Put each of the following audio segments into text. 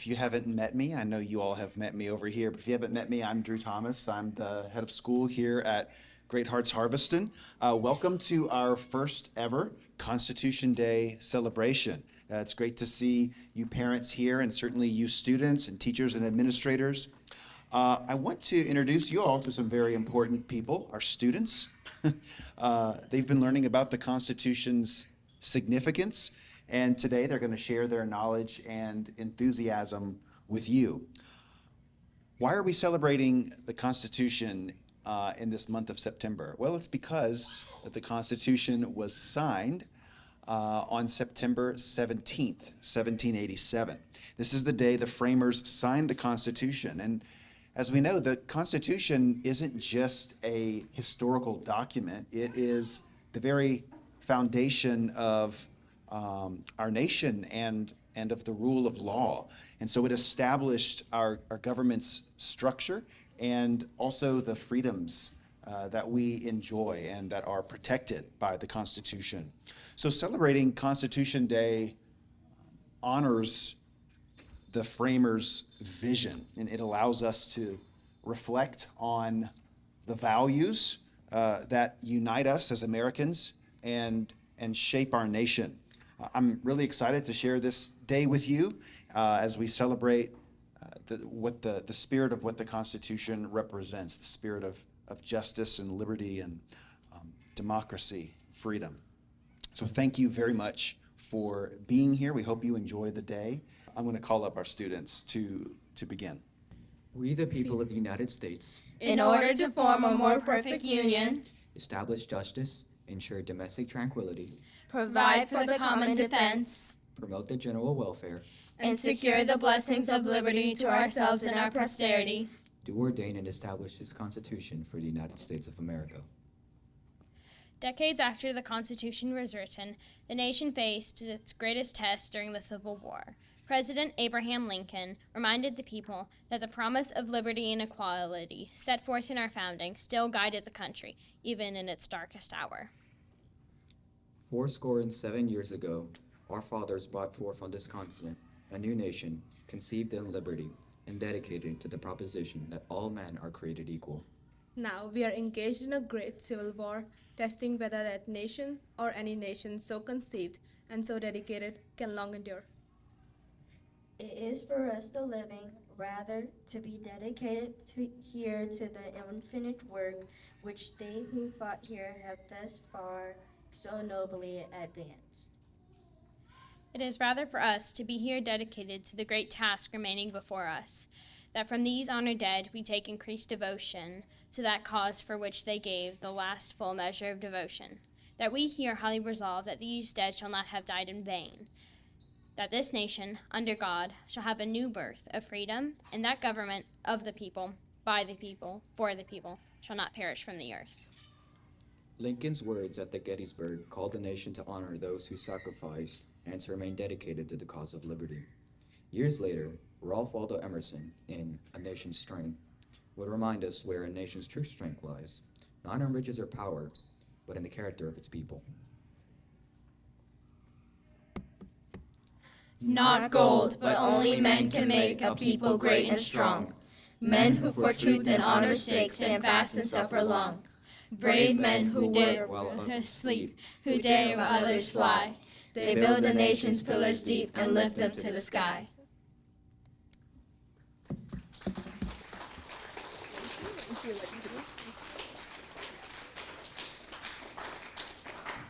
if you haven't met me, I know you all have met me over here, but if you haven't met me, I'm Drew Thomas. I'm the head of school here at Great Hearts Harveston. Welcome to our first ever Constitution Day celebration. It's great to see you parents here and certainly you students and teachers and administrators. I want to introduce you all to some very important people, our students. They've been learning about the Constitution's significance, and today they're going to share their knowledge and enthusiasm with you. Why are we celebrating the Constitution in this month of September? Well, it's because the Constitution was signed on September 17th, 1787. This is the day the framers signed the Constitution. And as we know, the Constitution isn't just a historical document. It is the very foundation of our nation and of the rule of law. And so it established our government's structure and also the freedoms that we enjoy and that are protected by the Constitution. So celebrating Constitution Day honors the framers' vision, and it allows us to reflect on the values that unite us as Americans and shape our nation. I'm really excited to share this day with you as we celebrate the spirit of what the Constitution represents, the spirit of justice and liberty and democracy, freedom. So thank you very much for being here. We hope you enjoy the day. I'm going to call up our students to begin. We, the people of the United States, in order to form a more perfect union, establish justice, ensure domestic tranquility, provide for the common defense, promote the general welfare, and secure the blessings of liberty to ourselves and our posterity, do ordain and establish this Constitution for the United States of America. Decades after the Constitution was written, the nation faced its greatest test during the Civil War. President Abraham Lincoln reminded the people that the promise of liberty and equality set forth in our founding still guided the country, even in its darkest hour. 77 years ago, our fathers brought forth on this continent a new nation, conceived in liberty and dedicated to the proposition that all men are created equal. Now we are engaged in a great civil war, testing whether that nation or any nation so conceived and so dedicated can long endure. It is for us the living, rather, to be dedicated here to the infinite work which they who fought here have thus far so nobly advanced. It is rather for us to be here dedicated to the great task remaining before us, that from these honored dead we take increased devotion to that cause for which they gave the last full measure of devotion, that we here highly resolve that these dead shall not have died in vain, that this nation, under God, shall have a new birth of freedom, and that government of the people, by the people, for the people, shall not perish from the earth. Lincoln's words at the Gettysburg called the nation to honor those who sacrificed and to remain dedicated to the cause of liberty. Years later, Ralph Waldo Emerson, in A Nation's Strength, would remind us where a nation's true strength lies, not in riches or power, but in the character of its people. not gold, but only men can make a people great and strong. Men who for truth and honor's sake stand fast and suffer long. Brave men who dare while others sleep, who dare while others fly. They build the nation's pillars deep and lift them to the sky.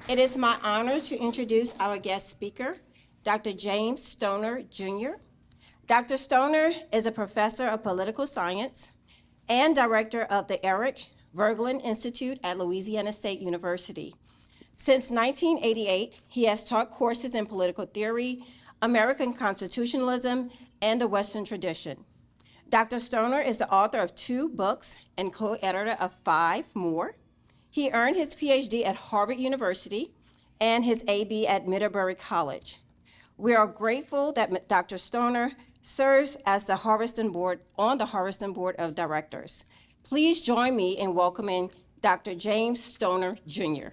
It is my honor to introduce our guest speaker, Dr. James Stoner, Jr. Dr. Stoner is a professor of political science and director of the Eric Voegelin Institute at Louisiana State University. Since 1988, he has taught courses in political theory, American constitutionalism, and the Western tradition. Dr. Stoner is the author of 2 books and co-editor of 5 more. He earned his PhD at Harvard University and his AB at Middlebury College. We are grateful that Dr. Stoner serves as the Harveston Board on the Harveston Board of Directors. Please join me in welcoming Dr. James Stoner, Jr.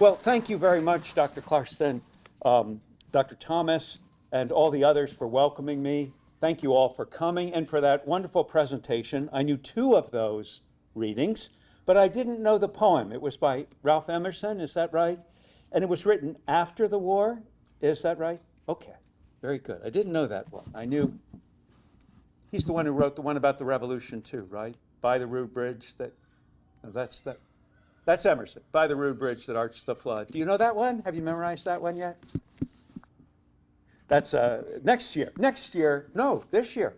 Well, thank you very much, Dr. Clarkson, Dr. Thomas, and all the others for welcoming me. Thank you all for coming and for that wonderful presentation. I knew 2 of those readings, but I didn't know the poem. It was by Ralph Emerson, is that right? And it was written after the war, is that right? Okay, very good. I didn't know that one. I knew he's the one who wrote the one about the revolution too, right? By the rude bridge that, no, that's Emerson, by the rude bridge that arched the flood. Do you know that one? Have you memorized that one yet? That's next year, no, this year,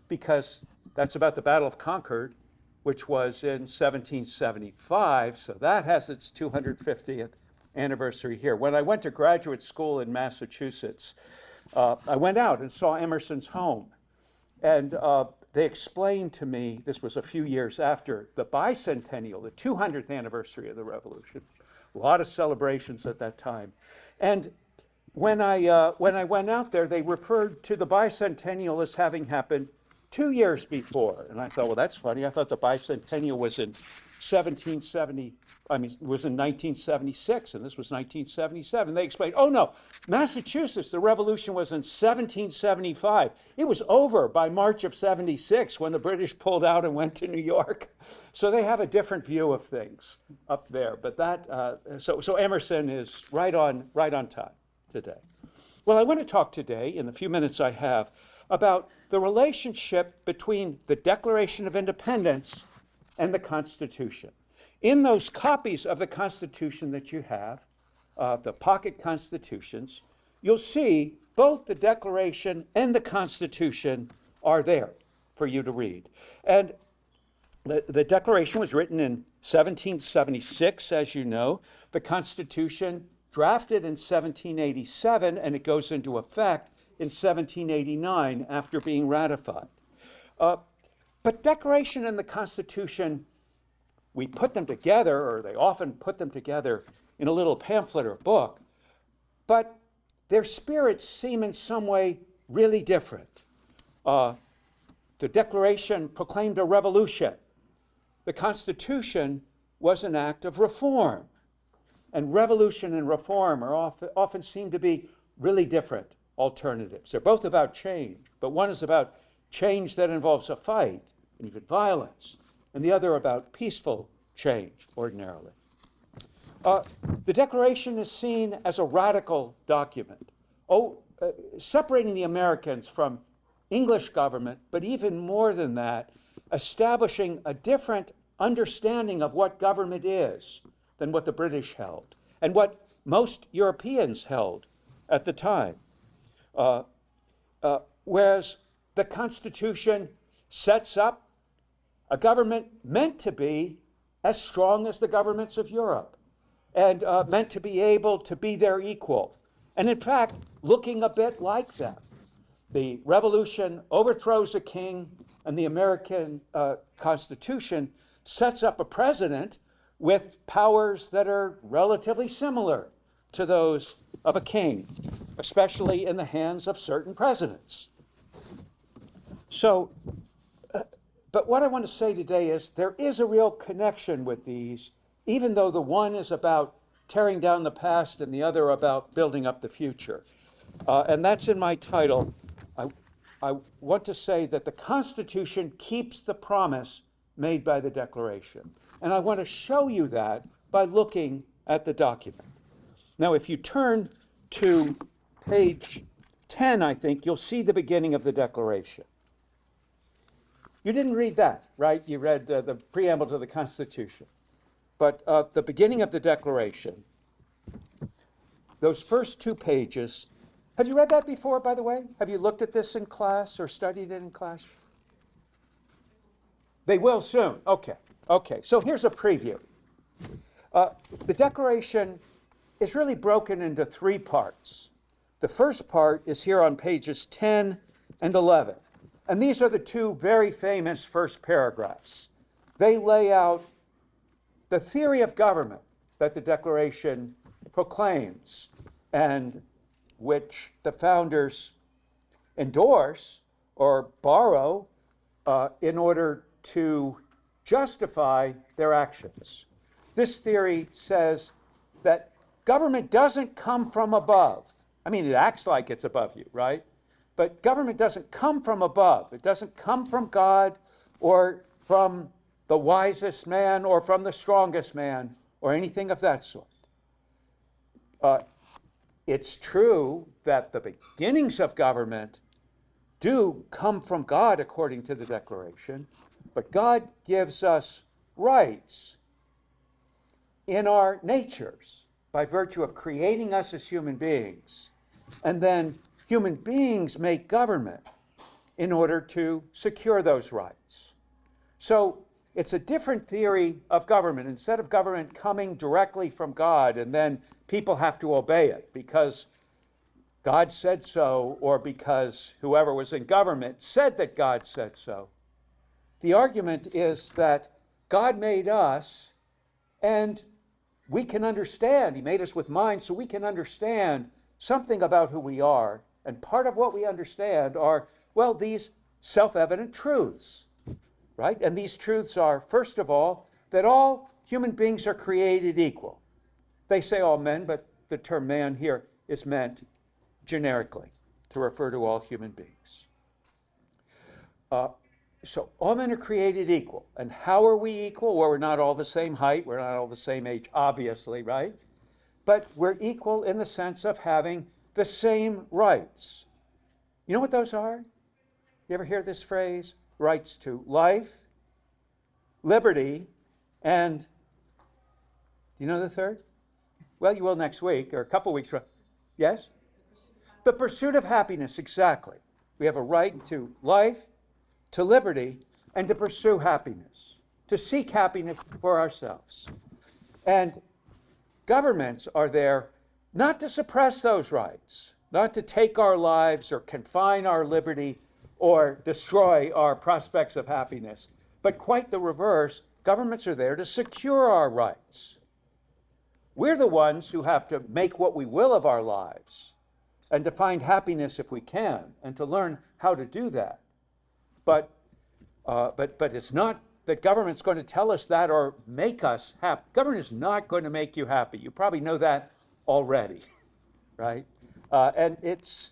because that's about the Battle of Concord, which was in 1775, so that has its 250th anniversary here. When I went to graduate school in Massachusetts, I went out and saw Emerson's home, and they explained to me, this was a few years after the bicentennial, the 200th anniversary of the Revolution, a lot of celebrations at that time. And when I went out there, they referred to the bicentennial as having happened 2 years before. And I thought, well, that's funny. I thought the bicentennial was in 1976, and this was 1977. They explained, oh no, Massachusetts, the revolution was in 1775. It was over by March of 76 when the British pulled out and went to New York. So they have a different view of things up there. But that, so Emerson is right on time today. Well, I want to talk today, in the few minutes I have, about the relationship between the Declaration of Independence and the Constitution. In those copies of the Constitution that you have, the pocket constitutions, you'll see both the Declaration and the Constitution are there for you to read. And the Declaration was written in 1776, as you know. The Constitution drafted in 1787, and it goes into effect in 1789 after being ratified. But Declaration and the Constitution, we put them together, or they often put them together in a little pamphlet or book, but their spirits seem in some way really different. The Declaration proclaimed a revolution. The Constitution was an act of reform. And revolution and reform are often seem to be really different alternatives. They're both about change, but one is about change that involves a fight and even violence, and the other about peaceful change ordinarily. The Declaration is seen as a radical document, separating the Americans from English government, but even more than that, establishing a different understanding of what government is than what the British held, and what most Europeans held at the time. Whereas the Constitution sets up a government meant to be as strong as the governments of Europe, and meant to be able to be their equal, and in fact, looking a bit like them. The Revolution overthrows a king, and the American Constitution sets up a president with powers that are relatively similar to those of a king, especially in the hands of certain presidents. So, but what I want to say today is there is a real connection with these, even though the one is about tearing down the past and the other about building up the future. And that's in my title. I want to say that the Constitution keeps the promise made by the Declaration. And I want to show you that by looking at the document. Now, if you turn to page 10, I think, you'll see the beginning of the Declaration. You didn't read that, right? You read the preamble to the Constitution. But the beginning of the Declaration, those first 2 pages, have you read that before, by the way? Have you looked at this in class or studied it in class? They will soon. Okay, so here's a preview. The Declaration is really broken into 3 parts. The first part is here on pages 10 and 11. And these are the 2 very famous first paragraphs. They lay out the theory of government that the Declaration proclaims and which the founders endorse or borrow in order to justify their actions. This theory says that government doesn't come from above. I mean, it acts like it's above you, right? But government doesn't come from above. It doesn't come from God or from the wisest man or from the strongest man or anything of that sort. It's true that the beginnings of government do come from God according to the Declaration, but God gives us rights in our natures by virtue of creating us as human beings. And then human beings make government in order to secure those rights. So it's a different theory of government. Instead of government coming directly from God and then people have to obey it because God said so or because whoever was in government said that God said so. The argument is that God made us and we can understand. He made us with minds so we can understand something about who we are. And part of what we understand are, well, these self-evident truths, right? And these truths are, first of all, that all human beings are created equal. They say all men, but the term man here is meant generically to refer to all human beings. So all men are created equal. And how are we equal? Well, we're not all the same height. We're not all the same age, obviously, right? But we're equal in the sense of having the same rights. You know what those are? You ever hear this phrase? Rights to life, liberty, and do you know the third? Well, you will next week or a couple weeks from. Yes? The pursuit of happiness, exactly. We have a right to life, to liberty, and to pursue happiness, to seek happiness for ourselves. And governments are there not to suppress those rights, not to take our lives or confine our liberty or destroy our prospects of happiness, but quite the reverse. Governments are there to secure our rights. We're the ones who have to make what we will of our lives and to find happiness if we can and to learn how to do that. But it's not that government's going to tell us that or make us happy. Government is not going to make you happy. You probably know that already, right? And it's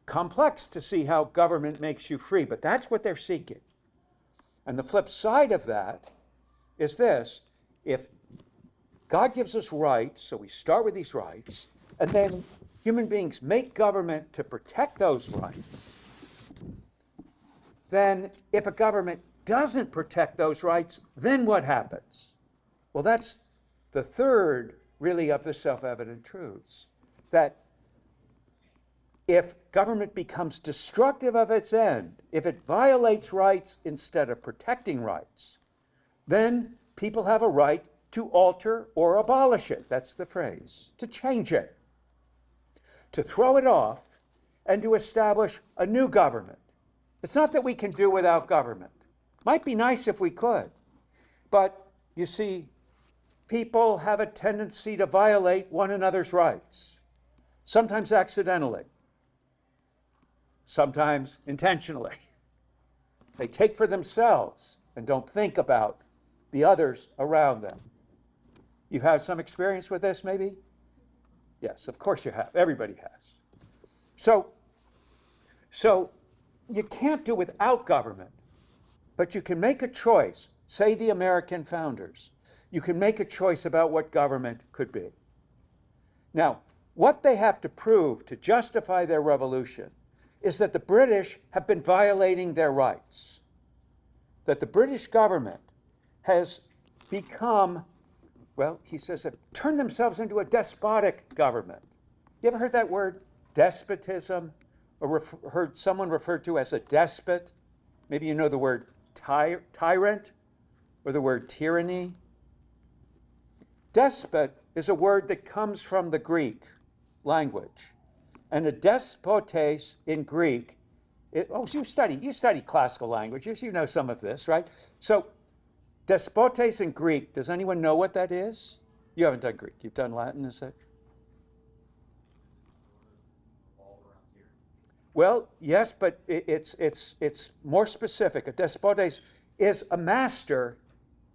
complex to see how government makes you free, but that's what they're seeking. And the flip side of that is this: if God gives us rights, so we start with these rights, and then human beings make government to protect those rights, then if a government doesn't protect those rights, then what happens? Well, that's the third, really, of the self-evident truths. That if government becomes destructive of its end, if it violates rights instead of protecting rights, then people have a right to alter or abolish it. That's the phrase. To change it. To throw it off and to establish a new government. It's not that we can do without government. Might be nice if we could. But you see, people have a tendency to violate one another's rights. Sometimes accidentally. Sometimes intentionally. They take for themselves and don't think about the others around them. You've had some experience with this, maybe? Yes, of course you have. Everybody has. So you can't do without government, but you can make a choice. Say the American founders. You can make a choice about what government could be. Now, what they have to prove to justify their revolution is that the British have been violating their rights. That the British government has become, well, he says, have turned themselves into a despotic government. You ever heard that word, despotism? Or heard someone referred to as a despot? Maybe you know the word tyrant or the word tyranny. Despot is a word that comes from the Greek language. And a despotes in Greek, you study classical languages, you know some of this, right? So despotes in Greek, does anyone know what that is? You haven't done Greek, you've done Latin, is that? Well, yes, but it's more specific. A despotes is a master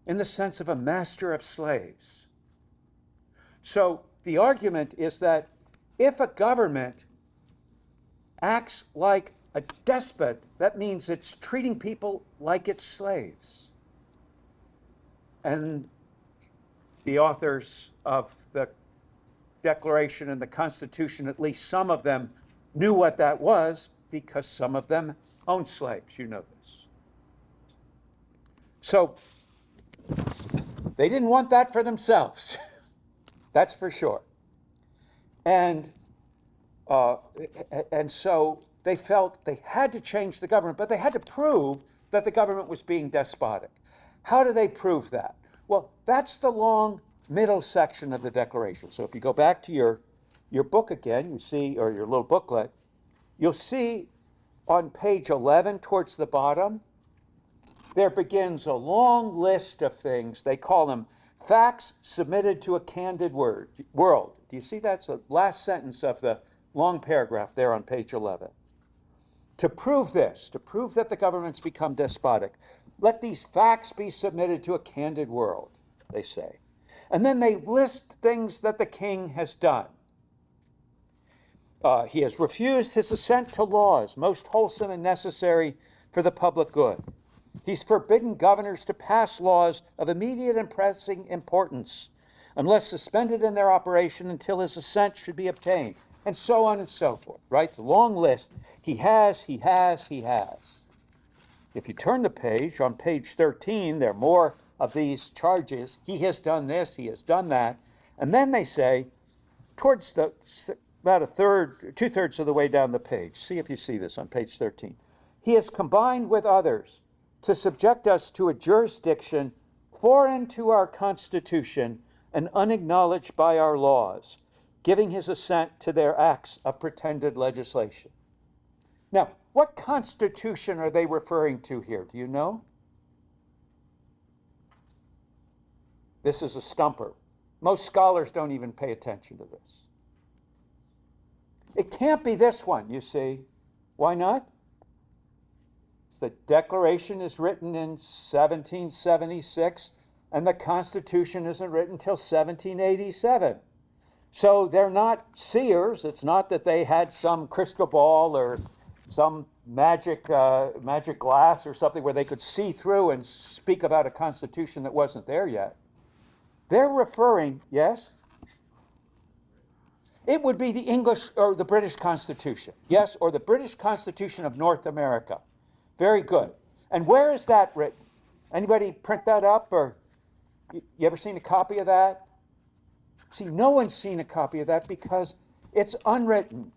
in the sense of a master of slaves. So the argument is that if a government acts like a despot, that means it's treating people like it's slaves. And the authors of the Declaration and the Constitution, at least some of them, knew what that was because some of them owned slaves. You know this. So they didn't want that for themselves. That's for sure. And so they felt they had to change the government, but they had to prove that the government was being despotic. How do they prove that? Well, that's the long middle section of the Declaration. So if you go back to your book again, you see, or your little booklet, you'll see on page 11 towards the bottom, there begins a long list of things. They call them facts submitted to a candid world. Do you see that's the last sentence of the long paragraph there on page 11? To prove this, to prove that the government's become despotic, let these facts be submitted to a candid world, they say. And then they list things that the king has done. He has refused his assent to laws most wholesome and necessary for the public good. He's forbidden governors to pass laws of immediate and pressing importance unless suspended in their operation until his assent should be obtained, and so on and so forth, right? The long list. He has. If you turn the page, on page 13, there are more of these charges. He has done this, he has done that. And then they say, towards about two-thirds of the way down the page, see if you see this on page 13. He has combined with others to subject us to a jurisdiction foreign to our Constitution and unacknowledged by our laws, giving his assent to their acts of pretended legislation. Now, what Constitution are they referring to here? Do you know? This is a stumper. Most scholars don't even pay attention to this. It can't be this one, you see. Why not? The Declaration is written in 1776, and the Constitution isn't written until 1787. So they're not seers. It's not that they had some crystal ball or some magic glass or something where they could see through and speak about a Constitution that wasn't there yet. They're referring, yes? It would be the English or the British Constitution, yes, or the British Constitution of North America. Very good. And where is that written? Anybody print that up, or you ever seen a copy of that? See, no one's seen a copy of that because it's unwritten.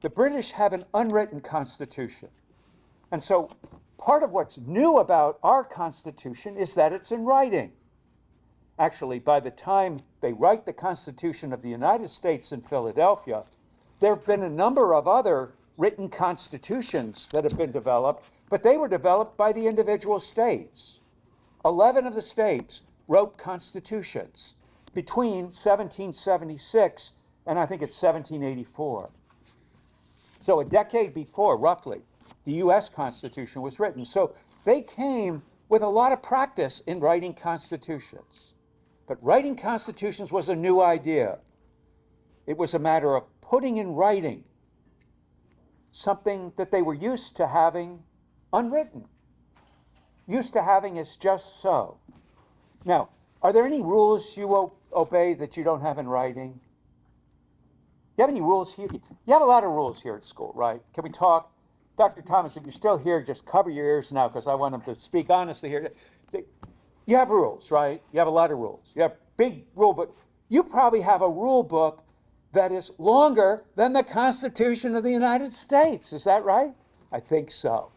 The British have an unwritten constitution. And so part of what's new about our Constitution is that it's in writing. Actually, by the time they write the Constitution of the United States in Philadelphia, there have been a number of other written constitutions that have been developed, but they were developed by the individual states. 11 of the states wrote constitutions between 1776 and I think it's 1784. So a decade before, roughly, the U.S. Constitution was written. So they came with a lot of practice in writing constitutions. But writing constitutions was a new idea. It was a matter of putting in writing something that they were used to having unwritten, used to having as just so. Now, are there any rules you obey that you don't have in writing? You have any rules here? You have a lot of rules here at school, right? Can we talk? Dr. Thomas, if you're still here, just cover your ears now because I want them to speak honestly here. You have rules, right? You have a lot of rules. You have big rule book. You probably have a rule book that is longer than the Constitution of the United States. Is that right? I think so.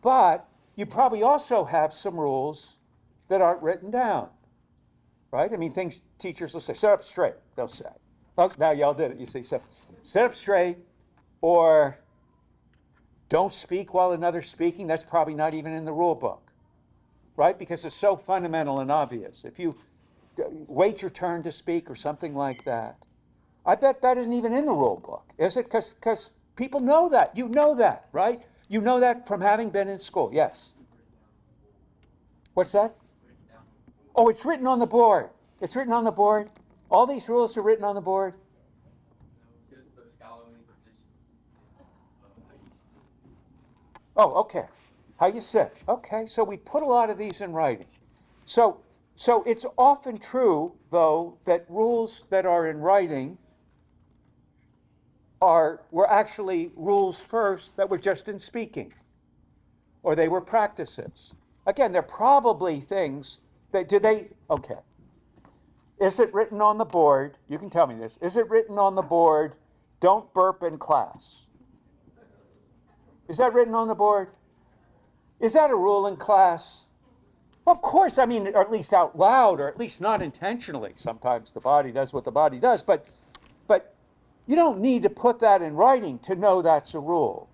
But you probably also have some rules that aren't written down, right? I mean, things teachers will say, sit up straight, they'll say. Oh, now y'all did it, you see. So, sit up straight, or don't speak while another's speaking. That's probably not even in the rule book, right? Because it's so fundamental and obvious. If you wait your turn to speak or something like that, I bet that isn't even in the rule book, is it? Because people know that. You know that, right? You know that from having been in school. Yes. What's that? Oh, it's written on the board. It's written on the board? All these rules are written on the board? Oh, okay. How you sit. Okay, so we put a lot of these in writing. So it's often true, though, that rules that are in writing were actually rules first that were just in speaking, or they were practices. Again, they're probably things that, okay. Is it written on the board? You can tell me this. Is it written on the board, don't burp in class? Is that written on the board? Is that a rule in class? Well, of course, I mean, or at least out loud, or at least not intentionally. Sometimes the body does what the body does, but you don't need to put that in writing to know that's a rule.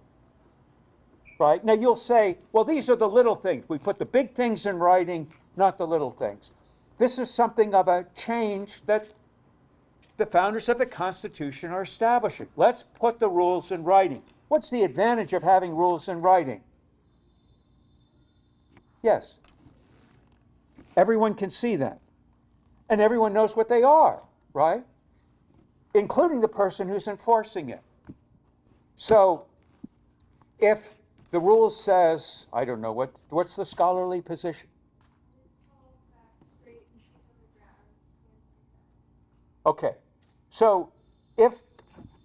Right? Now you'll say, well, these are the little things. We put the big things in writing, not the little things. This is something of a change that the founders of the Constitution are establishing. Let's put the rules in writing. What's the advantage of having rules in writing? Yes. Everyone can see them. And everyone knows what they are, right? Including the person who's enforcing it. So if the rule says, I don't know, what's the scholarly position? Okay, so if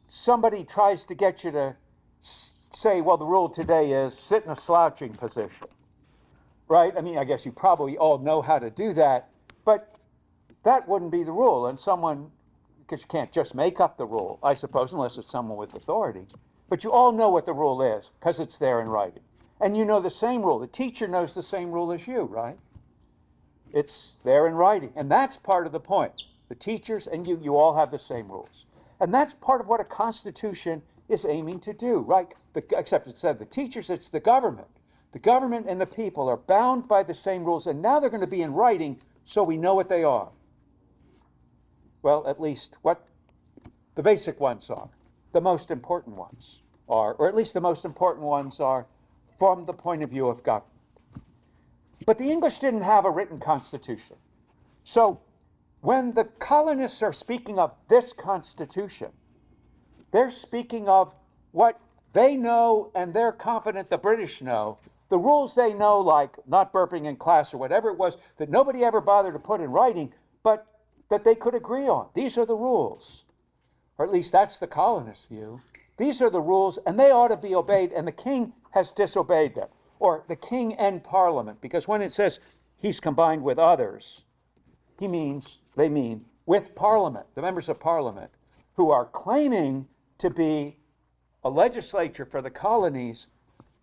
somebody tries to get you to say, well, the rule today is sit in a slouching position, right? I mean, I guess you probably all know how to do that, but that wouldn't be the rule. And someone, because you can't just make up the rule, I suppose, unless it's someone with authority. But you all know what the rule is because it's there in writing. And you know the same rule. The teacher knows the same rule as you, right? It's there in writing. And that's part of the point. The teachers and you all have the same rules. And that's part of what a constitution is aiming to do, right? Except it said the teachers, it's the government. The government and the people are bound by the same rules, and now they're going to be in writing so we know what they are. Well, at least what the basic ones are. The most important ones are, or at least the most important ones are from the point of view of government. But the English didn't have a written constitution. So when the colonists are speaking of this constitution, they're speaking of what they know and they're confident the British know, the rules they know, like not burping in class or whatever it was, that nobody ever bothered to put in writing, but that they could agree on. These are the rules. Or at least that's the colonist view. These are the rules, and they ought to be obeyed, and the king has disobeyed them. Or the king and parliament, because when it says he's combined with others, they mean with parliament, the members of parliament, who are claiming to be a legislature for the colonies,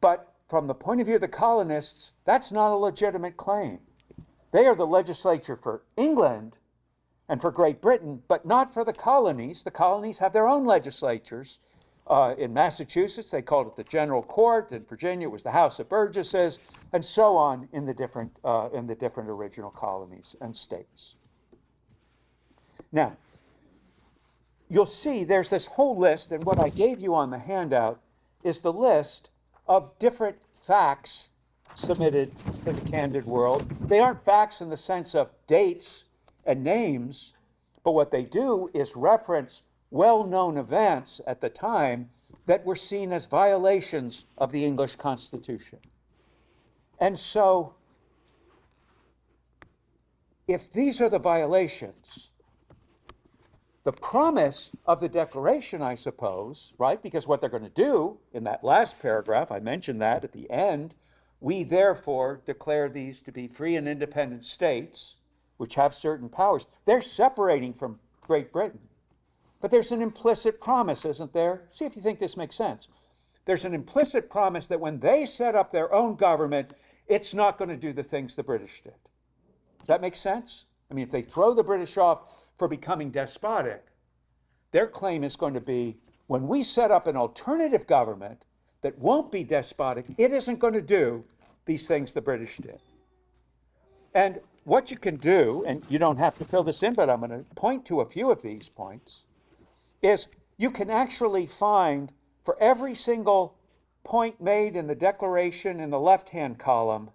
but from the point of view of the colonists, that's not a legitimate claim. They are the legislature for England and for Great Britain, but not for the colonies. The colonies have their own legislatures. In Massachusetts, they called it the General Court. In Virginia, it was the House of Burgesses, and so on in the different original colonies and states. Now, you'll see there's this whole list, and what I gave you on the handout is the list of different facts submitted to the Candid World. They aren't facts in the sense of dates and names, but what they do is reference well-known events at the time that were seen as violations of the English Constitution. And so, if these are the violations, the promise of the Declaration, I suppose, right, because what they're going to do in that last paragraph, I mentioned that at the end, we therefore declare these to be free and independent states, which have certain powers. They're separating from Great Britain. But there's an implicit promise, isn't there? See if you think this makes sense. There's an implicit promise that when they set up their own government, it's not going to do the things the British did. Does that make sense? I mean, if they throw the British off for becoming despotic, their claim is going to be, when we set up an alternative government that won't be despotic, it isn't going to do these things the British did. And what you can do, and you don't have to fill this in, but I'm going to point to a few of these points, is you can actually find for every single point made in the Declaration in the left-hand column,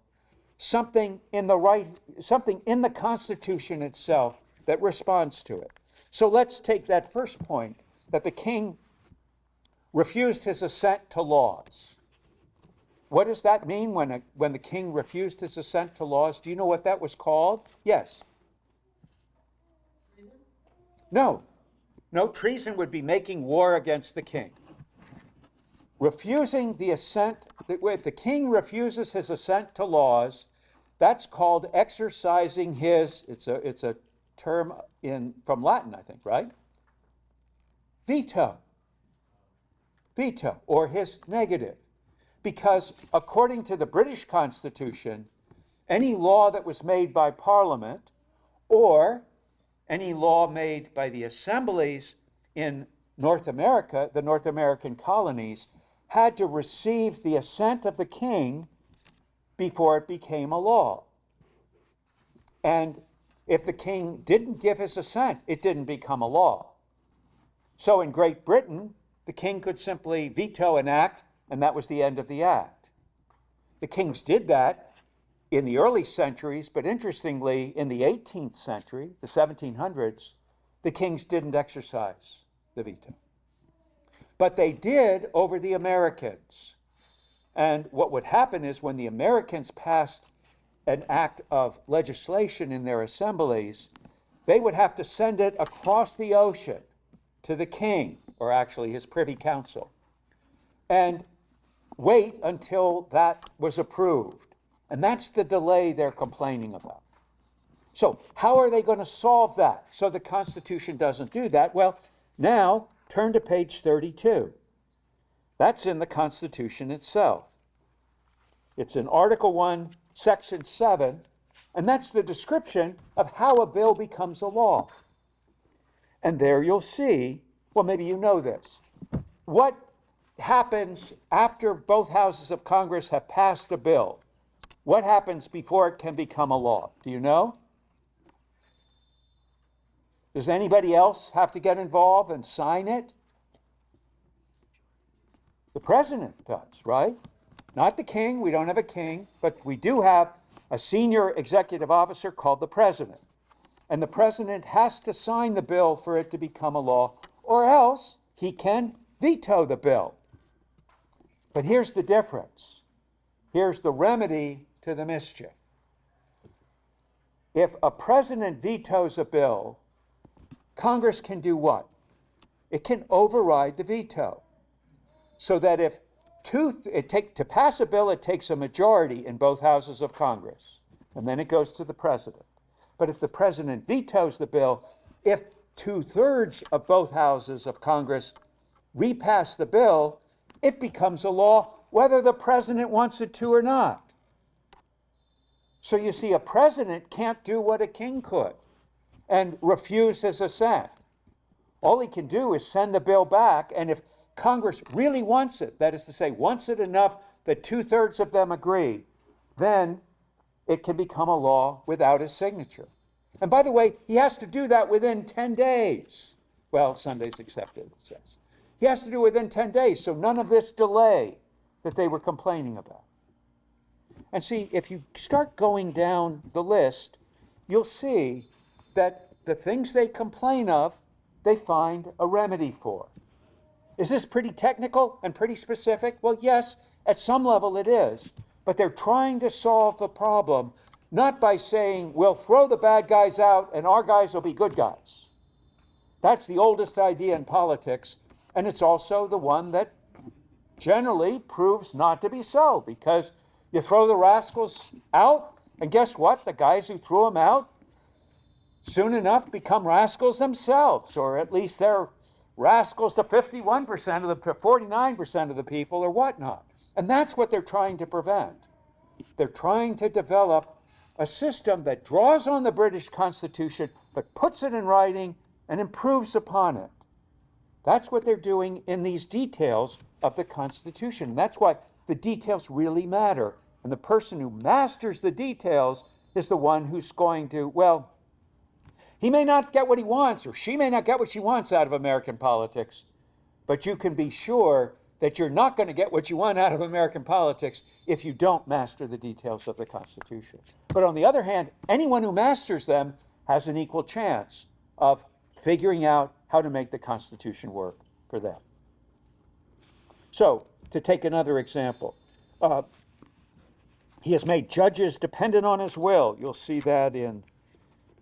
something in the Constitution itself that responds to it. So let's take that first point, that the king refused his assent to laws. What does that mean when the king refused his assent to laws? Do you know what that was called? Yes. No. No, treason would be making war against the king. Refusing the assent, if the king refuses his assent to laws, that's called exercising his, it's a term from Latin, I think, right? Veto. Veto, or his negative. Because according to the British Constitution, any law that was made by Parliament or any law made by the assemblies in North America, the North American colonies, had to receive the assent of the king before it became a law. And if the king didn't give his assent, it didn't become a law. So in Great Britain, the king could simply veto an act, and that was the end of the act. The kings did that in the early centuries, but interestingly, in the 18th century, the 1700s, the kings didn't exercise the veto. But they did over the Americans. And what would happen is when the Americans passed an act of legislation in their assemblies, they would have to send it across the ocean to the king, or actually his privy council, and wait until that was approved. And that's the delay they're complaining about. So how are they going to solve that so the Constitution doesn't do that? Well, now turn to page 32. That's in the Constitution itself. It's in Article 1, Section 7, and that's the description of how a bill becomes a law. And there you'll see, well, maybe you know this, what happens after both houses of Congress have passed a bill? What happens before it can become a law? Do you know? Does anybody else have to get involved and sign it? The president does, right? Not the king. We don't have a king, but we do have a senior executive officer called the president. And the president has to sign the bill for it to become a law, or else he can veto the bill. But here's the difference. Here's the remedy to the mischief. If a president vetoes a bill, Congress can do what? It can override the veto. So that if to pass a bill, it takes a majority in both houses of Congress, and then it goes to the president. But if the president vetoes the bill, if 2/3 of both houses of Congress repass the bill, it becomes a law whether the president wants it to or not. So you see, a president can't do what a king could and refuse his assent. All he can do is send the bill back, and if Congress really wants it, that is to say, wants it enough that 2/3 of them agree, then it can become a law without his signature. And by the way, he has to do that within 10 days. Well, Sundays accepted, it says. He has to do it within 10 days, so none of this delay that they were complaining about. And see, if you start going down the list, you'll see that the things they complain of, they find a remedy for. Is this pretty technical and pretty specific? Well, yes, at some level it is. But they're trying to solve the problem, not by saying, we'll throw the bad guys out and our guys will be good guys. That's the oldest idea in politics, and it's also the one that generally proves not to be so, because you throw the rascals out, and guess what? The guys who threw them out soon enough become rascals themselves, or at least they're rascals to 51% of to 49% of the people or whatnot. And that's what they're trying to prevent. They're trying to develop a system that draws on the British Constitution, but puts it in writing and improves upon it. That's what they're doing in these details of the Constitution. That's why the details really matter. And the person who masters the details is the one who's going to, well, he may not get what he wants, or she may not get what she wants out of American politics, but you can be sure that you're not going to get what you want out of American politics if you don't master the details of the Constitution. But on the other hand, anyone who masters them has an equal chance of figuring out how to make the Constitution work for them. So, to take another example, he has made judges dependent on his will. You'll see that in,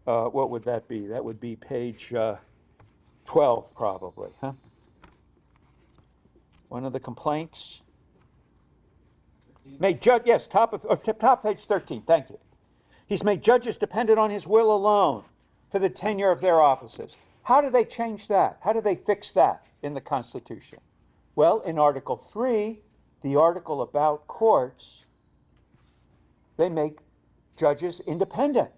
what would that be? That would be page 12, probably, huh? One of the complaints. Yes, top page 13, thank you. He's made judges dependent on his will alone for the tenure of their offices. How do they change that? How do they fix that in the Constitution? Well, in Article 3, the article about courts, they make judges independent.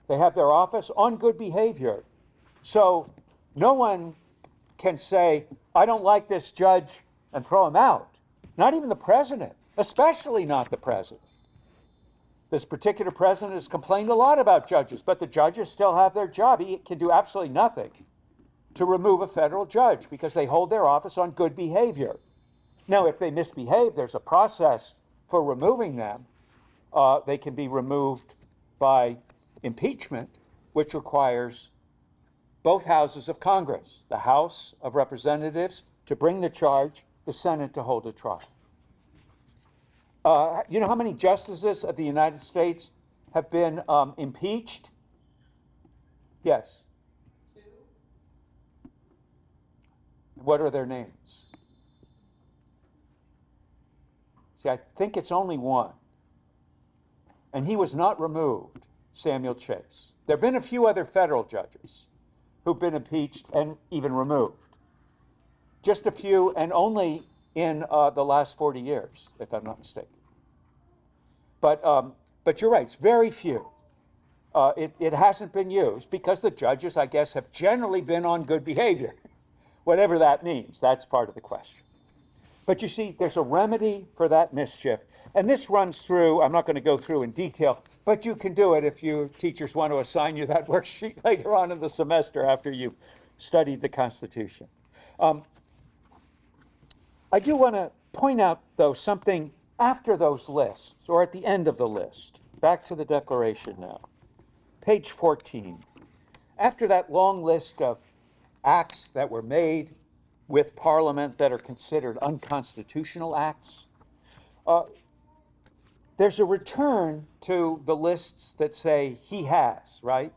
They have their office on good behavior. So no one can say, I don't like this judge, and throw him out. Not even the president, especially not the president. This particular president has complained a lot about judges, but the judges still have their job. He can do absolutely nothing to remove a federal judge because they hold their office on good behavior. Now, if they misbehave, there's a process for removing them. They can be removed by impeachment, which requires both houses of Congress, the House of Representatives to bring the charge, the Senate to hold a trial. You know how many justices of the United States have been impeached? Yes. What are their names? See, I think it's only one. And he was not removed, Samuel Chase. There have been a few other federal judges who've been impeached and even removed. Just a few, and only in the last 40 years, if I'm not mistaken. But you're right, it's very few. It hasn't been used because the judges, I guess, have generally been on good behavior. Whatever that means, that's part of the question. But you see, there's a remedy for that mischief. And this runs through, I'm not going to go through in detail, but you can do it if your teachers want to assign you that worksheet later on in the semester after you've studied the Constitution. I do want to point out, though, something after those lists, or at the end of the list. Back to the Declaration now. Page 14. After that long list of acts that were made with Parliament that are considered unconstitutional acts, there's a return to the lists that say he has, right?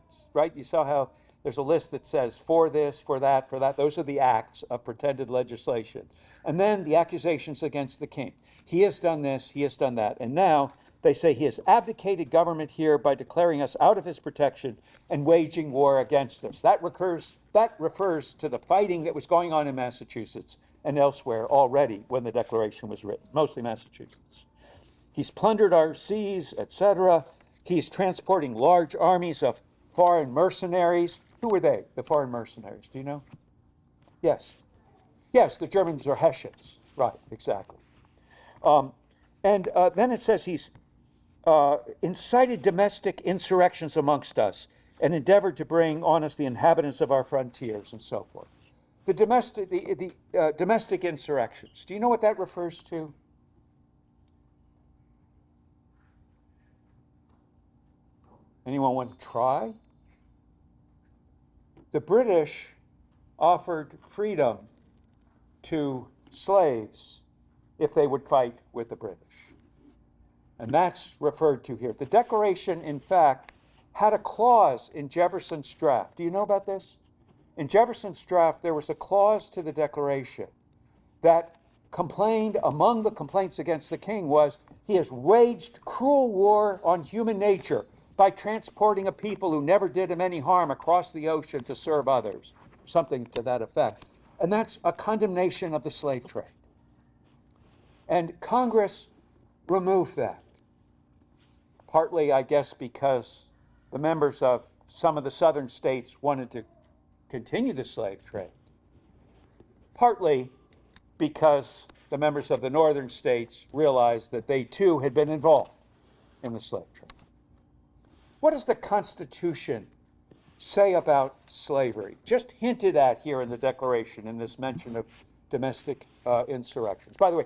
You saw how there's a list that says for this, for that, for that. Those are the acts of pretended legislation. And then the accusations against the king. He has done this, he has done that. And now they say he has abdicated government here by declaring us out of his protection and waging war against us. That refers to the fighting that was going on in Massachusetts and elsewhere already when the Declaration was written, mostly Massachusetts. He's plundered our seas, etc. He's transporting large armies of foreign mercenaries. Who were they, the foreign mercenaries? Do you know? Yes. Yes, the Germans are Hessians. Right, exactly. Then it says he's incited domestic insurrections amongst us and endeavored to bring on us the inhabitants of our frontiers and so forth. The domestic insurrections. Do you know what that refers to? Anyone want to try? The British offered freedom to slaves if they would fight with the British. And that's referred to here. The Declaration, in fact, had a clause in Jefferson's draft. Do you know about this? In Jefferson's draft, there was a clause to the Declaration that complained, among the complaints against the king was, he has waged cruel war on human nature by transporting a people who never did him any harm across the ocean to serve others, something to that effect. And that's a condemnation of the slave trade. And Congress removed that, partly, I guess, because the members of some of the southern states wanted to continue the slave trade, partly because the members of the northern states realized that they too had been involved in the slave trade. What does the Constitution say about slavery? Just hinted at here in the Declaration, in this mention of domestic insurrections. By the way,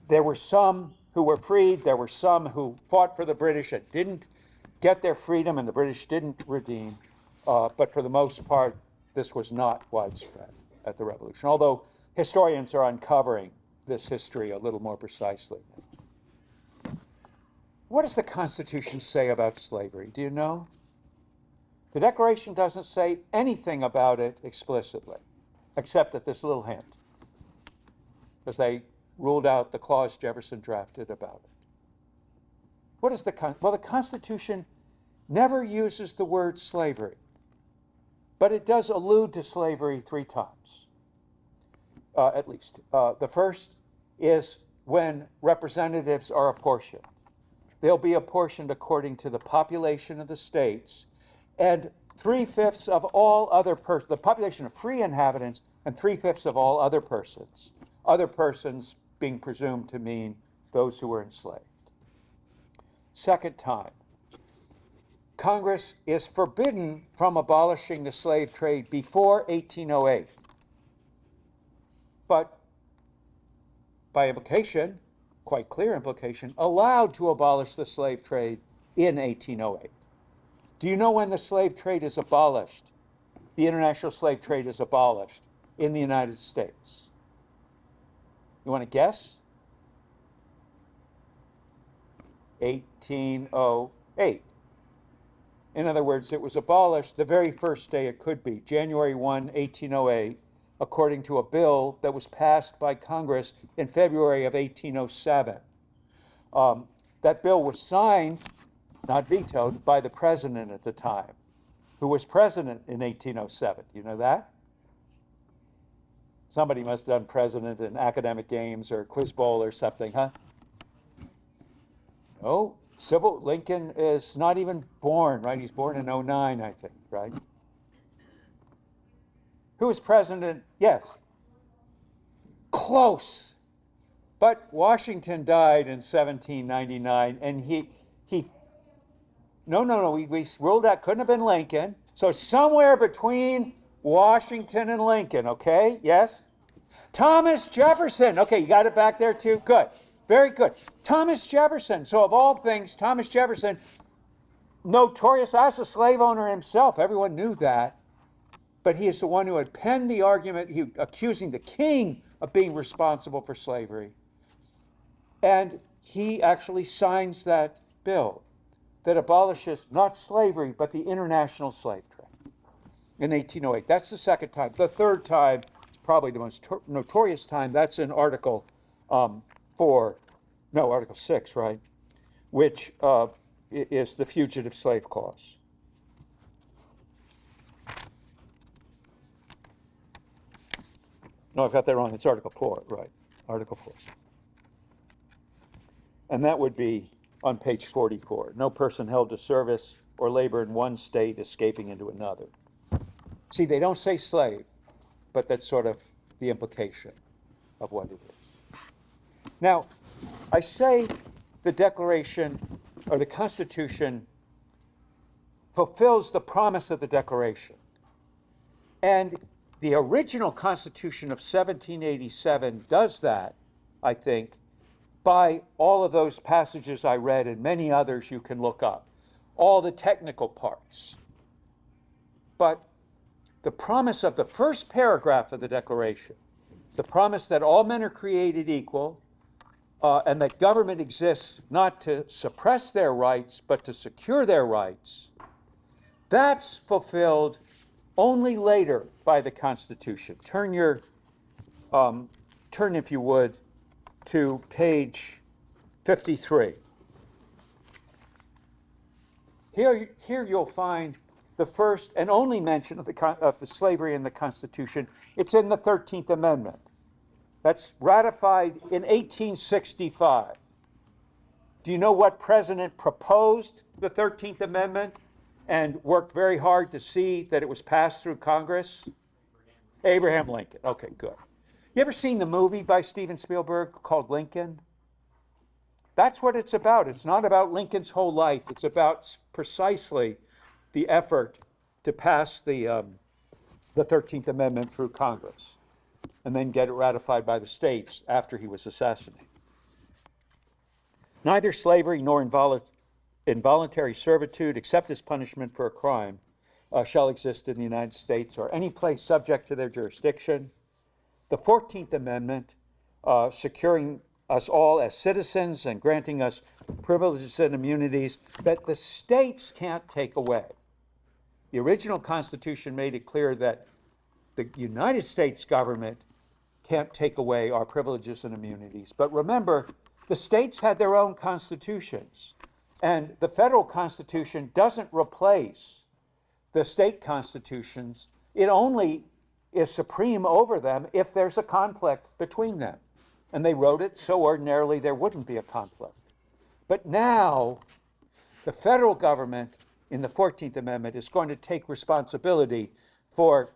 there were some who were freed, there were some who fought for the British and didn't get their freedom, and the British didn't redeem. But for the most part, this was not widespread at the Revolution, although historians are uncovering this history a little more precisely. What does the Constitution say about slavery? Do you know? The Declaration doesn't say anything about it explicitly, except at this little hint, because they ruled out the clause Jefferson drafted about it. What is well, the Constitution never uses the word slavery, but it does allude to slavery 3 times, at least. The first is when representatives are apportioned. They'll be apportioned according to the population of the states, and 3/5 of all other persons, the population of free inhabitants, and 3/5 of all other persons being presumed to mean those who were enslaved. Second time, Congress is forbidden from abolishing the slave trade before 1808, but by implication, quite clear implication, allowed to abolish the slave trade in 1808. Do you know when the slave trade is abolished? The international slave trade is abolished in the United States. You want to guess? 1808. In other words, it was abolished the very first day it could be, January 1, 1808, according to a bill that was passed by Congress in February of 1807. That bill was signed, not vetoed, by the president at the time, who was president in 1807. You know that? Somebody must have done president in academic games or quiz bowl or something, huh? No, Lincoln is not even born, right? He's born in 09, I think, right? Who was president? Yes. Close. But Washington died in 1799, and we ruled out, couldn't have been Lincoln. So somewhere between Washington and Lincoln, okay? Yes? Thomas Jefferson. Okay, you got it back there too? Good. Very good. Thomas Jefferson. So of all things, Thomas Jefferson, notorious as a slave owner himself. Everyone knew that. But he is the one who had penned the argument, accusing the king of being responsible for slavery. And he actually signs that bill that abolishes not slavery, but the international slave trade in 1808. That's the second time. The third time, it's probably the most notorious time. That's in Article Article 6, right? Which is the Fugitive Slave Clause. No, I've got that wrong. It's Article 4, right? Article 4. And that would be on page 44. No person held to service or labor in one state escaping into another. See, they don't say slave, but that's sort of the implication of what it is. Now, I say the Declaration or the Constitution fulfills the promise of the Declaration. And the original Constitution of 1787 does that, I think, by all of those passages I read and many others you can look up, all the technical parts. But the promise of the first paragraph of the Declaration, the promise that all men are created equal, and that government exists not to suppress their rights, but to secure their rights, that's fulfilled only later by the Constitution. Turn, if you would, to page 53. Here you'll find the first and only mention of the slavery in the Constitution. It's in the 13th Amendment. That's ratified in 1865. Do you know what president proposed the 13th Amendment and worked very hard to see that it was passed through Congress? Abraham Lincoln. Okay, good. You ever seen the movie by Steven Spielberg called Lincoln? That's what it's about. It's not about Lincoln's whole life. It's about precisely the effort to pass the 13th Amendment through Congress and then get it ratified by the states after he was assassinated. Neither slavery nor involuntary servitude, except as punishment for a crime, shall exist in the United States or any place subject to their jurisdiction. The 14th Amendment, securing us all as citizens and granting us privileges and immunities that the states can't take away. The original Constitution made it clear that the United States government can't take away our privileges and immunities. But remember, the states had their own constitutions, and the federal Constitution doesn't replace the state constitutions. It only is supreme over them if there's a conflict between them. And they wrote it so ordinarily there wouldn't be a conflict. But now, the federal government in the 14th Amendment is going to take responsibility for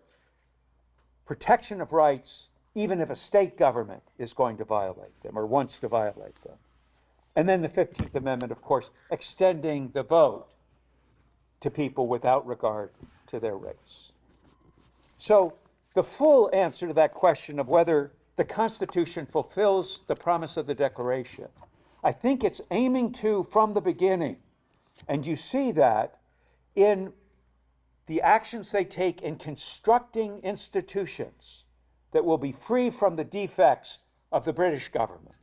protection of rights, even if a state government is going to violate them or wants to violate them. And then the 15th Amendment, of course, extending the vote to people without regard to their race. So the full answer to that question of whether the Constitution fulfills the promise of the Declaration, I think it's aiming to from the beginning. And you see that in the actions they take in constructing institutions that will be free from the defects of the British government.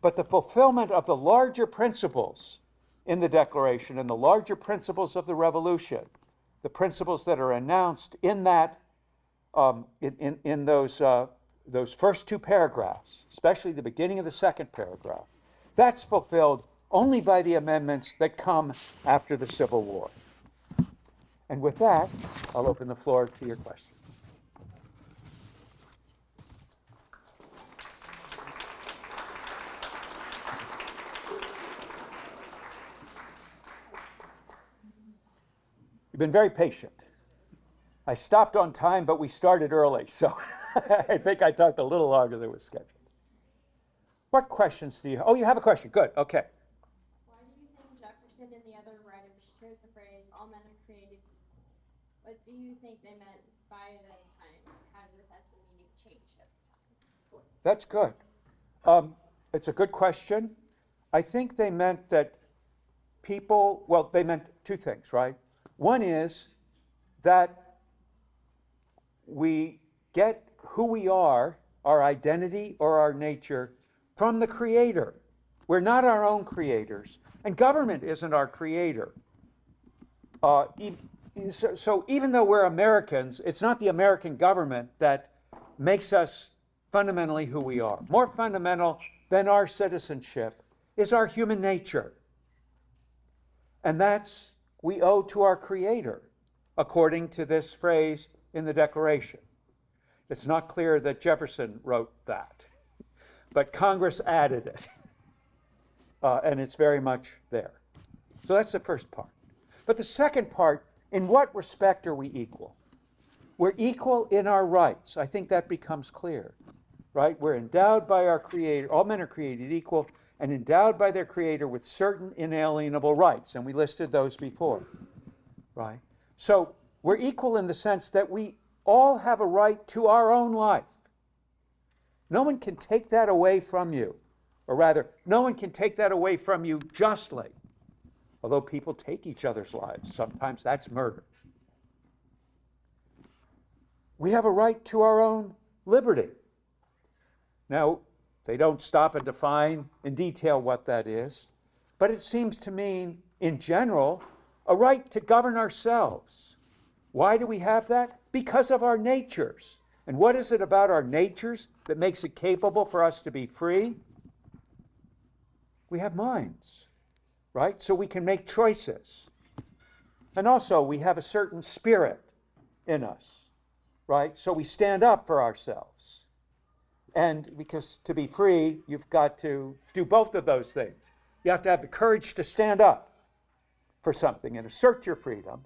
But the fulfillment of the larger principles in the Declaration and the larger principles of the Revolution, the principles that are announced in that, in those first two paragraphs, especially the beginning of the second paragraph, that's fulfilled only by the amendments that come after the Civil War. And with that, I'll open the floor to your questions. You've been very patient. I stopped on time, but we started early, so I think I talked a little longer than was scheduled. What questions do you have? Oh, you have a question. Good. Okay. Why do you think Jefferson and the other writers chose the phrase, all men are created equal? What do you think they meant by that time? Has the meaning changed over time? That's good. It's a good question. I think they meant that people, well, they meant two things, right? One is that we get who we are, our identity or our nature, from the Creator. We're not our own creators, and government isn't our creator. So even though we're Americans, it's not the American government that makes us fundamentally who we are. More fundamental than our citizenship is our human nature. And that's we owe to our Creator, according to this phrase in the Declaration. It's not clear that Jefferson wrote that, but Congress added it, and it's very much there. So that's the first part. But the second part, in what respect are we equal? We're equal in our rights. I think that becomes clear, right? We're endowed by our Creator. All men are created equal and endowed by their Creator with certain inalienable rights, and we listed those before, right? So we're equal in the sense that we all have a right to our own life. No one can take that away from you, or rather, no one can take that away from you justly. Although people take each other's lives, sometimes that's murder. We have a right to our own liberty. Now, they don't stop and define in detail what that is, but it seems to mean, in general, a right to govern ourselves. Why do we have that? Because of our natures. And what is it about our natures that makes it capable for us to be free? We have minds, right? So we can make choices. And also, we have a certain spirit in us, right? So we stand up for ourselves. And because to be free, you've got to do both of those things. You have to have the courage to stand up for something and assert your freedom.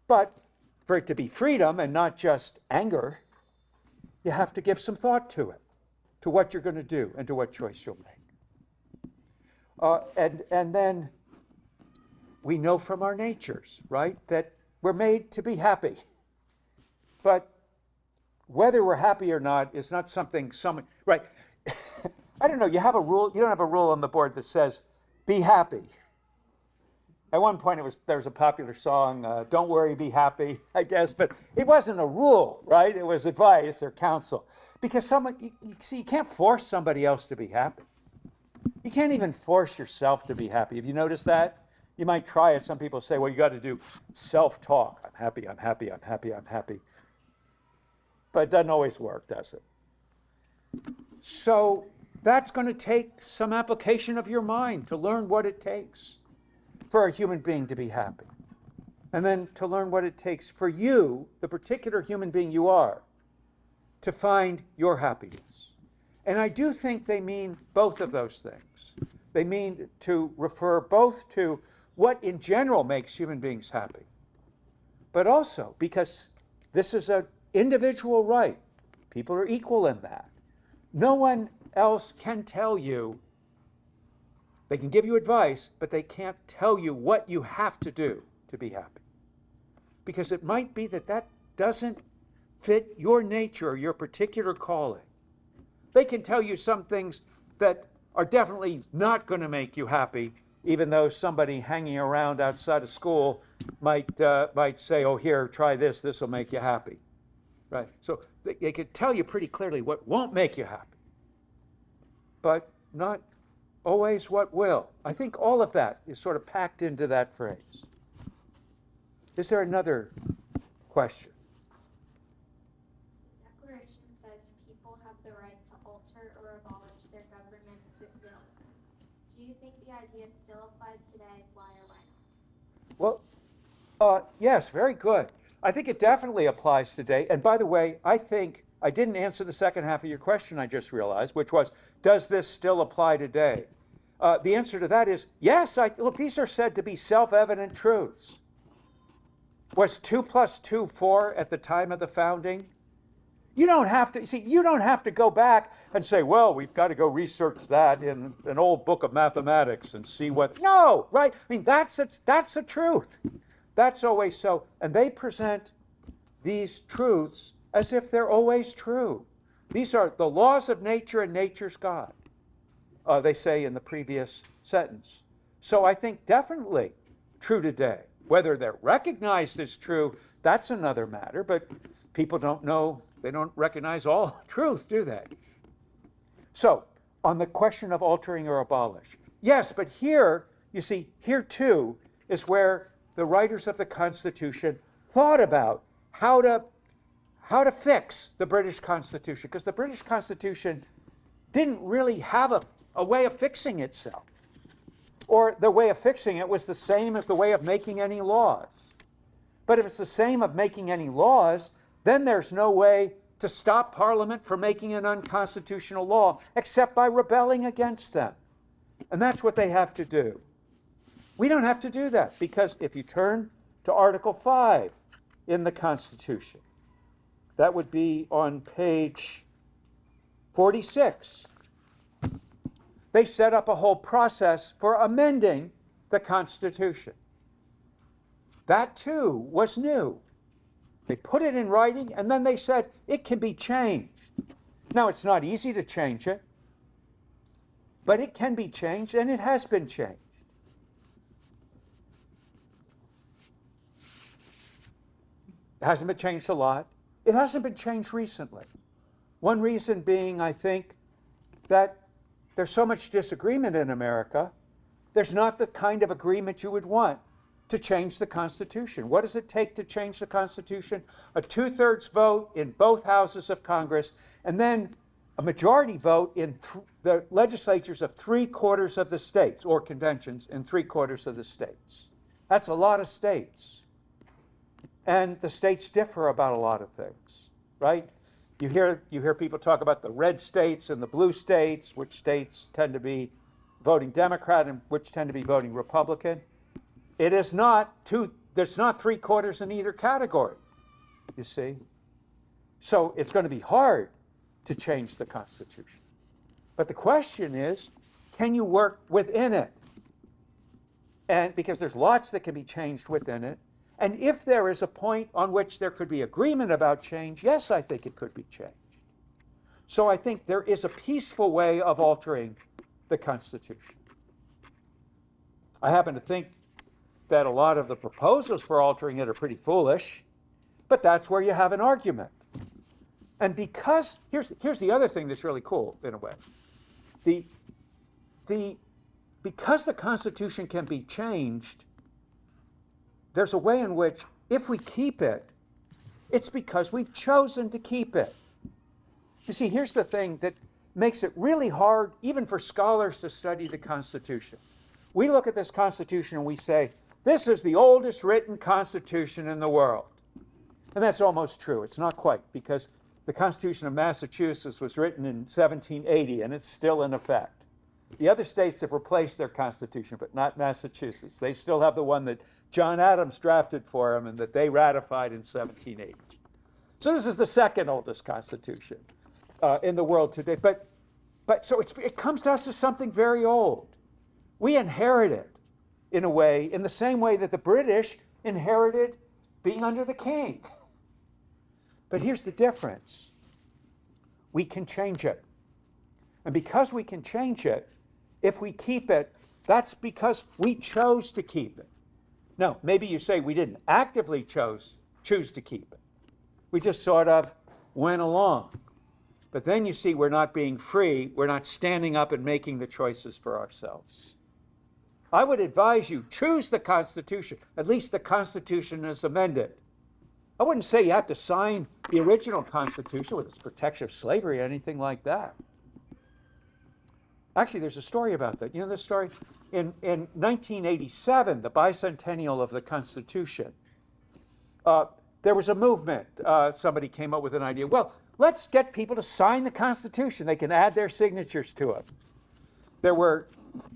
But for it to be freedom and not just anger, you have to give some thought to it, to what you're going to do and to what choice you'll make. And then we know from our natures, right, that we're made to be happy. But whether we're happy or not is not something someone, right? I don't know, you have a rule, you don't have a rule on the board that says, be happy. At one point, there was a popular song, "Don't Worry, Be Happy," I guess, but it wasn't a rule, right? It was advice or counsel, because you can't force somebody else to be happy. You can't even force yourself to be happy. Have you noticed that? You might try it. Some people say, "Well, you got to do self-talk. I'm happy. I'm happy. I'm happy. I'm happy." But it doesn't always work, does it? So that's going to take some application of your mind to learn what it takes for a human being to be happy. And then to learn what it takes for you, the particular human being you are, to find your happiness. And I do think they mean both of those things. They mean to refer both to what in general makes human beings happy, but also because this is an individual right. People are equal in that. No one else can tell you. They can give you advice, but they can't tell you what you have to do to be happy. Because it might be that that doesn't fit your nature or your particular calling. They can tell you some things that are definitely not going to make you happy, even though somebody hanging around outside of school might say, "Oh, here, try this. This will make you happy." Right? So they can tell you pretty clearly what won't make you happy, but not always what will. I think all of that is sort of packed into that phrase. Is there another question? The Declaration says people have the right to alter or abolish their government if it fails them. Do you think the idea still applies today? Why or why not? Well, yes, very good. I think it definitely applies today. And by the way, I think I didn't answer the second half of your question, I just realized, which was, does this still apply today? The answer to that is yes. Look, these are said to be self-evident truths. Was 2 + 2 4 at the time of the founding? You don't have to go back and say, well, we've got to go research that in an old book of mathematics and see what. No, right? I mean, that's a truth. That's always so. And they present these truths as if they're always true. These are the laws of nature and nature's God, they say in the previous sentence. So I think definitely true today. Whether they're recognized as true, that's another matter, but people don't know, they don't recognize all truth, do they? So, on the question of altering or abolish, yes, but here, you see, here too is where the writers of the Constitution thought about how to fix the British Constitution, because the British Constitution didn't really have a way of fixing itself. Or the way of fixing it was the same as the way of making any laws. But if it's the same of making any laws, then there's no way to stop Parliament from making an unconstitutional law except by rebelling against them. And that's what they have to do. We don't have to do that, because if you turn to Article 5 in the Constitution, that would be on page 46. They set up a whole process for amending the Constitution. That too was new. They put it in writing, and then they said it can be changed. Now, it's not easy to change it, but it can be changed, and it has been changed. It hasn't been changed a lot. It hasn't been changed recently. One reason being, I think, that there's so much disagreement in America, there's not the kind of agreement you would want to change the Constitution. What does it take to change the Constitution? A 2/3 vote in both houses of Congress, and then a majority vote in the legislatures of 3/4 of the states, or conventions in 3/4 of the states. That's a lot of states. And the states differ about a lot of things, right? You hear people talk about the red states and the blue states, which states tend to be voting Democrat and which tend to be voting Republican. It is not there's not 3/4 in either category, you see. So it's going to be hard to change the Constitution. But the question is, can you work within it? And because there's lots that can be changed within it. And if there is a point on which there could be agreement about change, yes, I think it could be changed. So I think there is a peaceful way of altering the Constitution. I happen to think that a lot of the proposals for altering it are pretty foolish, but that's where you have an argument. And because, here's the other thing that's really cool in a way. Because the Constitution can be changed, there's a way in which, if we keep it, it's because we've chosen to keep it. You see, here's the thing that makes it really hard, even for scholars, to study the Constitution. We look at this Constitution and we say, this is the oldest written Constitution in the world. And that's almost true. It's not quite, because the Constitution of Massachusetts was written in 1780, and it's still in effect. The other states have replaced their Constitution, but not Massachusetts. They still have the one that John Adams drafted for them and that they ratified in 1780. So this is the second oldest Constitution in the world today. But so it comes to us as something very old. We inherit it, in a way, in the same way that the British inherited being under the king. But here's the difference. We can change it. And because we can change it, if we keep it, that's because we chose to keep it. No, maybe you say we didn't actively choose to keep it. We just sort of went along. But then you see we're not being free. We're not standing up and making the choices for ourselves. I would advise you, choose the Constitution, at least the Constitution as amended. I wouldn't say you have to sign the original Constitution with its protection of slavery or anything like that. Actually, there's a story about that. You know this story? In 1987, the bicentennial of the Constitution, there was a movement. Somebody came up with an idea. Well, let's get people to sign the Constitution. They can add their signatures to it. There were,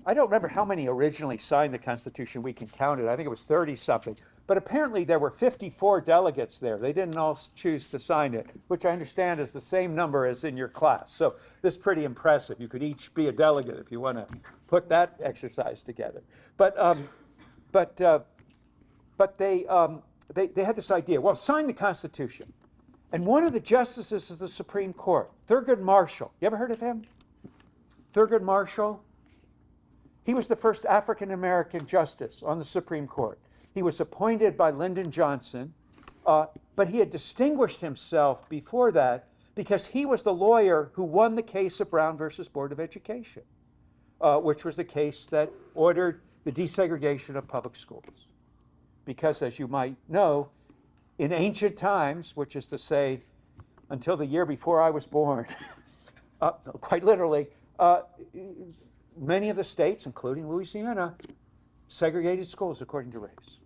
I don't remember how many originally signed the Constitution. We can count it. I think it was 30-something. But apparently there were 54 delegates there. They didn't all choose to sign it, which I understand is the same number as in your class. So this is pretty impressive. You could each be a delegate if you want to put that exercise together. But they had this idea. Well, sign the Constitution. And one of the justices of the Supreme Court, Thurgood Marshall. You ever heard of him? Thurgood Marshall. He was the first African-American justice on the Supreme Court. He was appointed by Lyndon Johnson, but he had distinguished himself before that because he was the lawyer who won the case of Brown versus Board of Education, which was a case that ordered the desegregation of public schools. Because, as you might know, in ancient times, which is to say, until the year before I was born, quite literally, many of the states, including Louisiana, segregated schools according to race.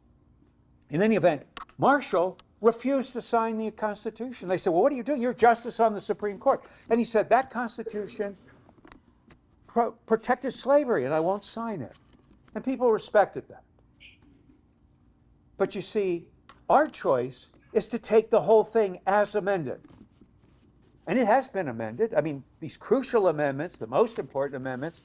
In any event, Marshall refused to sign the Constitution. They said, well, what are you doing? You're justice on the Supreme Court. And he said, that Constitution protected slavery, and I won't sign it. And people respected that. But you see, our choice is to take the whole thing as amended. And it has been amended. I mean, these crucial amendments, the most important amendments,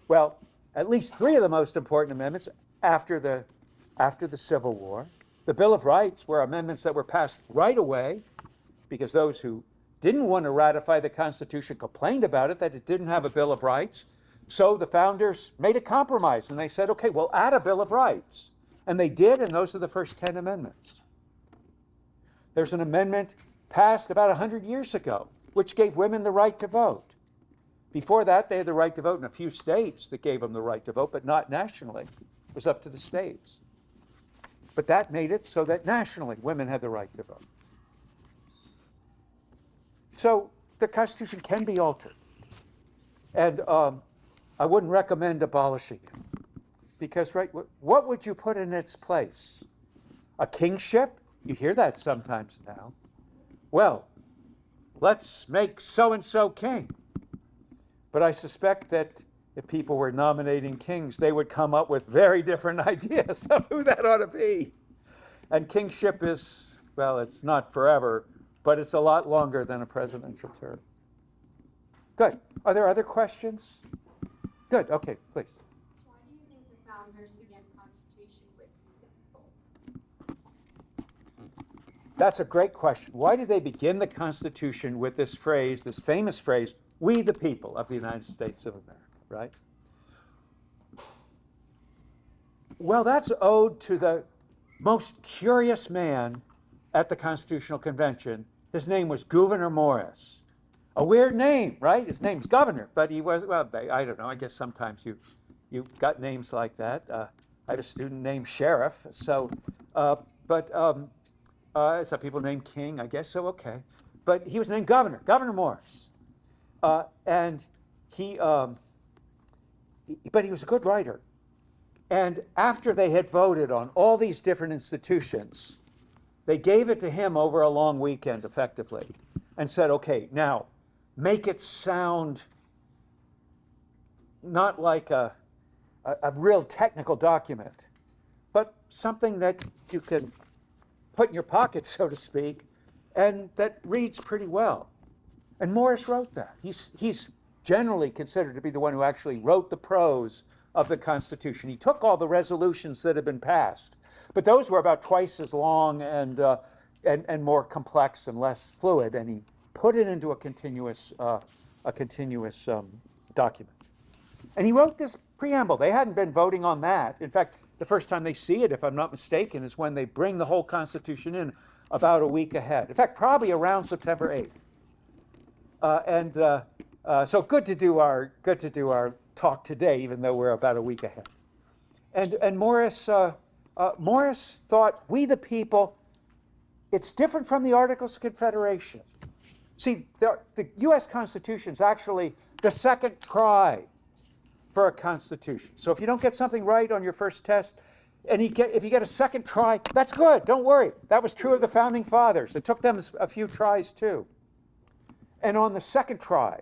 well, at least 3 of the most important amendments after the Civil War. The Bill of Rights were amendments that were passed right away because those who didn't want to ratify the Constitution complained about it, that it didn't have a Bill of Rights. So the founders made a compromise and they said, okay, we'll add a Bill of Rights. And they did, and those are the first 10 amendments. There's an amendment passed about 100 years ago, which gave women the right to vote. Before that, they had the right to vote in a few states that gave them the right to vote, but not nationally. It was up to the states. But that made it so that nationally, women had the right to vote. So the Constitution can be altered. And I wouldn't recommend abolishing it. Because, right, what would you put in its place? A kingship? You hear that sometimes now. Well, let's make so-and-so king. But I suspect that if people were nominating kings, they would come up with very different ideas of who that ought to be. And kingship is, well, it's not forever, but it's a lot longer than a presidential term. Good. Are there other questions? Good. Okay, please. Why do you think the founders began the Constitution with the people? That's a great question. Why did they begin the Constitution with this phrase, this famous phrase, we the people of the United States of America, right? Well, that's owed to the most curious man at the Constitutional Convention. His name was Gouverneur Morris. A weird name, right? His name's Governor, but he was, well, I don't know. I guess sometimes you got names like that. I had a student named Sheriff, so, some people named King, I guess, so okay. But he was named Governor, Gouverneur Morris. And but he was a good writer. And after they had voted on all these different institutions, they gave it to him over a long weekend, effectively, and said, okay, now make it sound not like a real technical document, but something that you can put in your pocket, so to speak, and that reads pretty well. And Morris wrote that. He's generally considered to be the one who actually wrote the prose of the Constitution. He took all the resolutions that had been passed, but those were about twice as long and more complex and less fluid, and he put it into a continuous document. And he wrote this preamble. They hadn't been voting on that. In fact, the first time they see it, if I'm not mistaken, is when they bring the whole Constitution in about a week ahead. In fact, probably around September 8th. So good to do our talk today, even though we're about a week ahead. And Morris thought, we the people, it's different from the Articles of Confederation. See, the U.S. Constitution is actually the second try for a constitution. So if you don't get something right on your first test, and if you get a second try, that's good. Don't worry. That was true of the Founding Fathers. It took them a few tries too. And on the second try,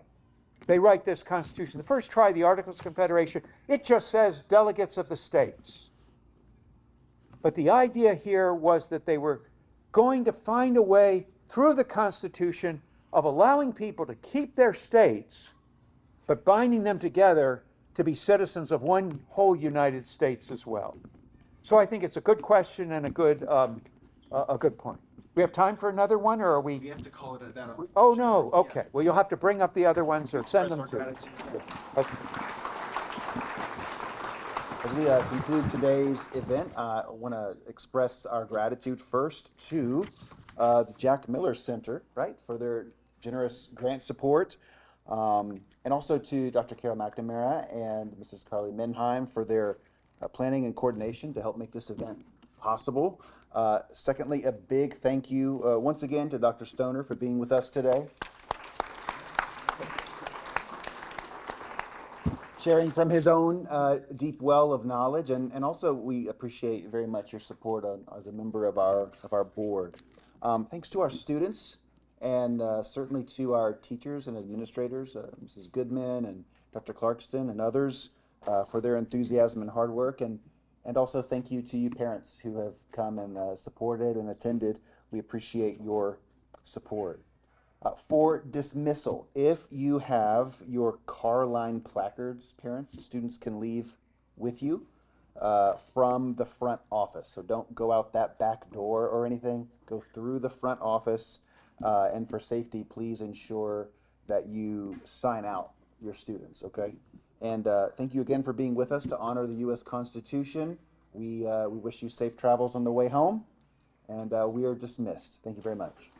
they write this Constitution. The first try, the Articles of Confederation, it just says delegates of the states. But the idea here was that they were going to find a way through the Constitution of allowing people to keep their states, but binding them together to be citizens of one whole United States as well. So I think it's a good question and a good point. We have time for another one, or are we? We have to call it that. Oh, no. Okay. Well, you'll have to bring up the other ones or send them to. Okay. As we conclude today's event, I want to express our gratitude first to the Jack Miller Center, right, for their generous grant support, and also to Dr. Carol McNamara and Mrs. Carly Menheim for their planning and coordination to help make this event possible. Secondly, a big thank you once again to Dr. Stoner for being with us today. Sharing from his own deep well of knowledge, and also we appreciate very much your support as a member of our board. Thanks to our students, and certainly to our teachers and administrators, Mrs. Goodman and Dr. Clarkston and others for their enthusiasm and hard work, and also thank you to you parents who have come and supported and attended. We appreciate your support. For dismissal, if you have your car line placards, parents, students can leave with you from the front office. So don't go out that back door or anything. Go through the front office. And for safety, please ensure that you sign out your students, okay? And thank you again for being with us to honor the U.S. Constitution. We wish you safe travels on the way home, and we are dismissed. Thank you very much.